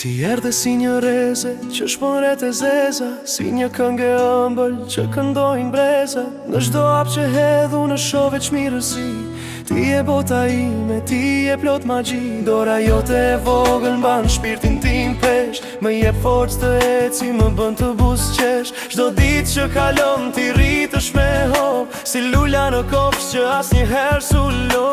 Ti erdhe si një reze që shpëret e zeza, si një këngë ëmbël që këndojnë breza. Në çdo hap që hedhu në shoh veç mirësi. Ti e bota ime, ti e plot magji. Dora jote e vogël mban shpirtin tim pesh. Më jep forcë të eci, më bën të buzëqesh. Çdo ditë që kalon ti rritesh me hop, si lula në kopsh që asnjëherë s'ulo.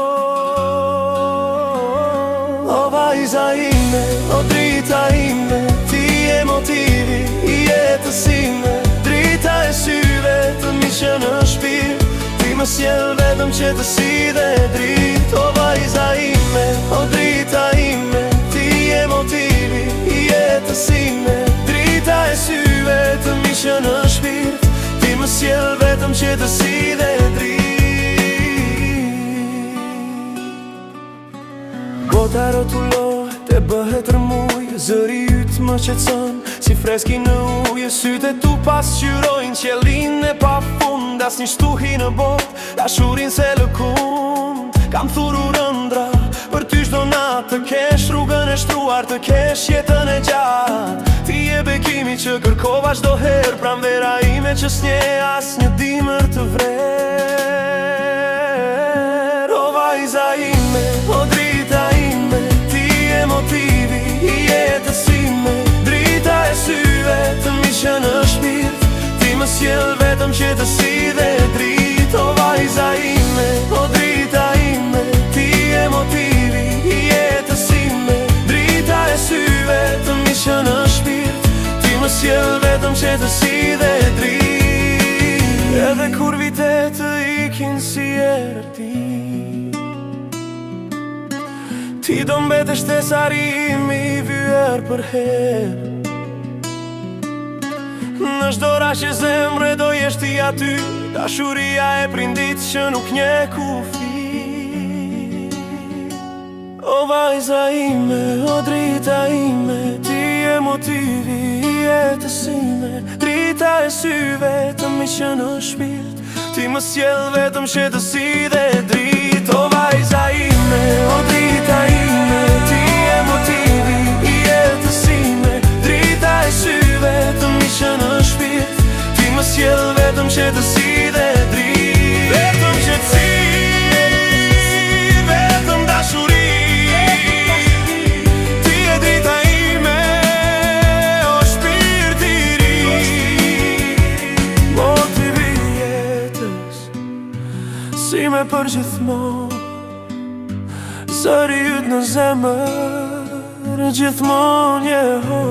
O vajza ime, o drita ime, ti e motivi i jetës ime. Drita e syve të miqë në shpirt, ti më sjell vetëm që të si dhe drit. O vajza ime, o drita ime, ti e motivi i jetës ime. Drita e syve të miqë në shpirt, ti më sjell vetëm që të si dhe drit. Bota rotullohet e bëhet rëmuj, zëri yt më qetson si freski në ujë. Sytë tu pasqyrojnë qelin e pa fund, asnjë shtuhi në botë, dashurin se lëkund. Kam thurur ëndra për ty çdo natë, të kesh rrugën e shtruar, të kesh jetën e gjatë. Ti e bekimi që kërkova çdo herë, pranvera ime që s'nje asnjë dimër të vrer. O vajza ime, o drita ime, ti e motivi i jetës ime. Drita e syve të miqë në shpirt, ti më sjell vetëm që të si dhe drit. O vajza ime, o drita ime, ti e motivi i jetës ime. Drita e syve të miqë në shpirt, ti më sjell vetëm që të si dhe drit. Edhe kur vitet të ikin si erdi, ti do mbetesh te sarimi i vyer për herë. Në çdo rast që zemre do jesh ti aty, dashuria e prindit që nuk nje kufi. O vajza ime, o drita ime, ti e motivi i jetës ime. Drita e syve të miqë në shpirt, ti më sjell vetëm që të si dhe drit. O vajza ime, o drita ime, ti e motivi i jetës ime. Drita e syve të miqë në shpirt, ti më sjell vetëm që të si dhe drit. Vetëm që të si, vetëm dashuri. Ti e drita ime, o shpirt i ri. Motivi i jetës, si me përgjithmonë, zëri yt në zemër, gjithmonë je ho.